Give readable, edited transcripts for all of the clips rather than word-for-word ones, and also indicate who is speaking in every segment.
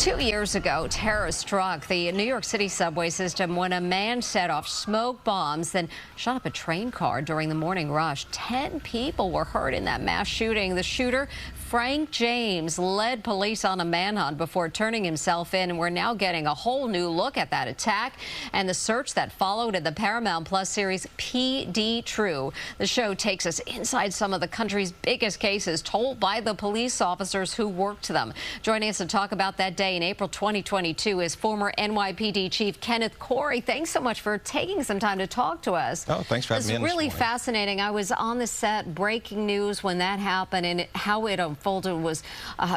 Speaker 1: 2 years ago, terror struck the New York City subway system when a man set off smoke bombs, then shot up a train car during the morning rush. 10 people were hurt in that mass shooting. The shooter, Frank James, led police on a manhunt before turning himself in. And we're now getting a whole new look at that attack and the search that followed in the Paramount Plus series PD True. The show takes us inside some of the country's biggest cases told by the police officers who worked them. Joining us to talk about that day in April 2022 is former NYPD Chief Kenneth Cory. Thanks so much for taking some time to talk to us.
Speaker 2: Oh, thanks for having me in this
Speaker 1: It's really
Speaker 2: morning.
Speaker 1: fascinating. I was on the set, breaking news when that happened, and how it unfolded was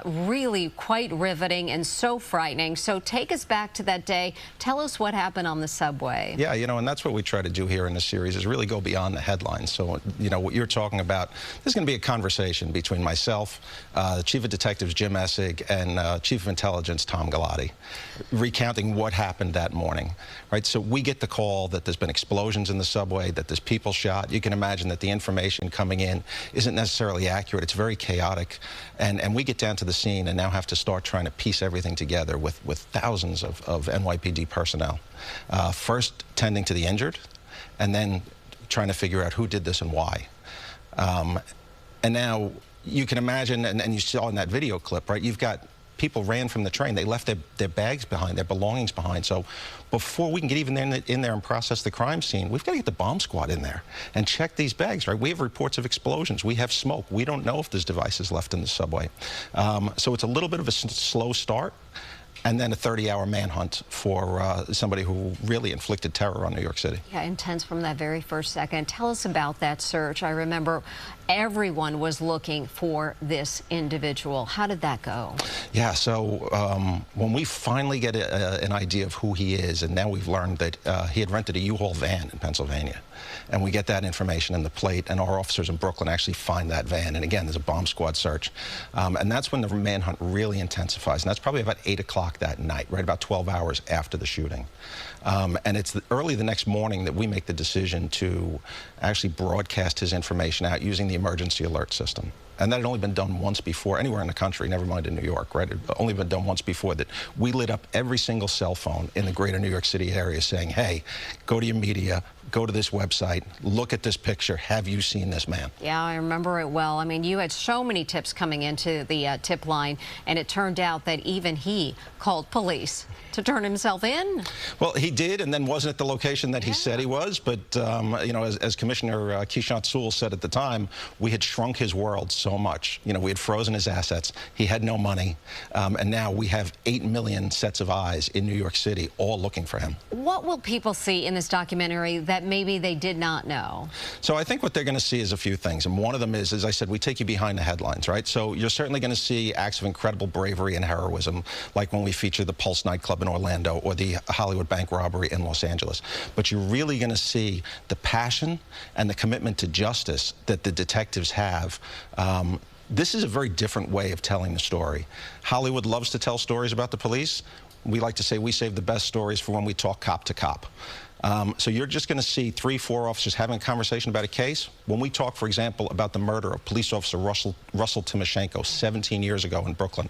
Speaker 1: really quite riveting and so frightening. So take us back to that day. Tell us what happened on the subway.
Speaker 2: Yeah, and that's what we try to do here in this series, is really go beyond the headlines. So, what you're talking about, there's going to be a conversation between myself, the Chief of Detectives, Jim Essig, and Chief of Intelligence, Tom Galati, recounting what happened that morning, right? So we get the call that there's been explosions in the subway, that there's people shot. You can imagine that the information coming in isn't necessarily accurate. It's very chaotic. And we get down to the scene and now have to start trying to piece everything together with thousands of NYPD personnel. First tending to the injured, and then trying to figure out who did this and why. And now you can imagine, and you saw in that video clip, right, you've got people ran from the train. They left their bags behind, their belongings behind. So before we can get even in there and process the crime scene, we've got to get the bomb squad in there and check these bags, right? We have reports of explosions. We have smoke. We don't know if there's devices left in the subway. So it's a little bit of a slow start, and then a 30-hour manhunt for somebody who really inflicted terror on New York City.
Speaker 1: Yeah, intense from that very first second. Tell us about that search. I remember everyone was looking for this individual. How did that go? Yeah,
Speaker 2: so when we finally get an idea of who he is, and now we've learned that he had rented a U-Haul van in Pennsylvania, and we get that information in the plate, and our officers in Brooklyn actually find that van, and again, there's a bomb squad search. And that's when the manhunt really intensifies, and that's probably about 8 o'clock that night, right about 12 hours after the shooting. And it's early the next morning that we make the decision to actually broadcast his information out using the emergency alert system. And that had only been done once before, anywhere in the country, never mind in New York, right? It had only been done once before, that we lit up every single cell phone in the greater New York City area saying, hey, go to your media, go to this website, look at this picture, have you seen this man?
Speaker 1: Yeah, I remember it well. I mean, you had so many tips coming into the tip line, and it turned out that even he called police to turn himself in.
Speaker 2: Well, he did, and then wasn't at the location that he said he was. But, as Commissioner Keishant Sewell said at the time, we had shrunk his world so much. We had frozen his assets. He had no money. And now we have 8 million sets of eyes in New York City all looking for him.
Speaker 1: What will people see in this documentary that maybe they did not know?
Speaker 2: So I think what they're going to see is a few things. And one of them is, as I said, we take you behind the headlines, right? So you're certainly going to see acts of incredible bravery and heroism, like when we feature the Pulse nightclub in Orlando or the Hollywood bank robbery in Los Angeles. But you're really going to see the passion and the commitment to justice that the detectives have. This is a very different way of telling the story. Hollywood loves to tell stories about the police. We like to say we save the best stories for when we talk cop to cop. So you're just going to see 3, 4 officers having a conversation about a case. When we talk, for example, about the murder of police officer Russell Timoshenko 17 years ago in Brooklyn,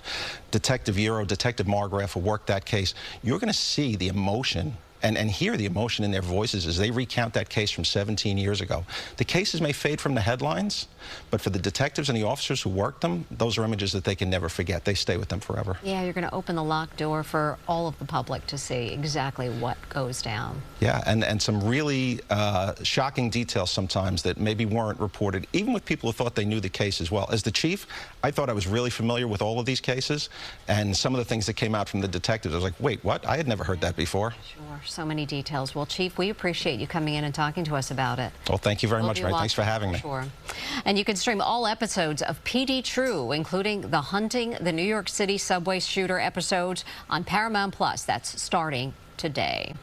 Speaker 2: Detective Euro, Detective Margraf, who worked that case, you're going to see the emotion and hear the emotion in their voices as they recount that case from 17 years ago. The cases may fade from the headlines, but for the detectives and the officers who worked them, those are images that they can never forget. They stay with them forever.
Speaker 1: Yeah, you're going to open the locked door for all of the public to see exactly what goes down.
Speaker 2: Yeah, and some really shocking details sometimes that maybe weren't reported, even with people who thought they knew the case as well. As the chief, I thought I was really familiar with all of these cases, and some of the things that came out from the detectives, I was like, wait, what? I had never heard that before.
Speaker 1: Sure, so many details. Well, Chief, we appreciate you coming in and talking to us about it.
Speaker 2: Well, thank you very much, Ray. Thanks for having me.
Speaker 1: Sure. And you can stream all episodes of PD True, including the Hunting the New York City subway shooter episodes on Paramount Plus. That's starting today.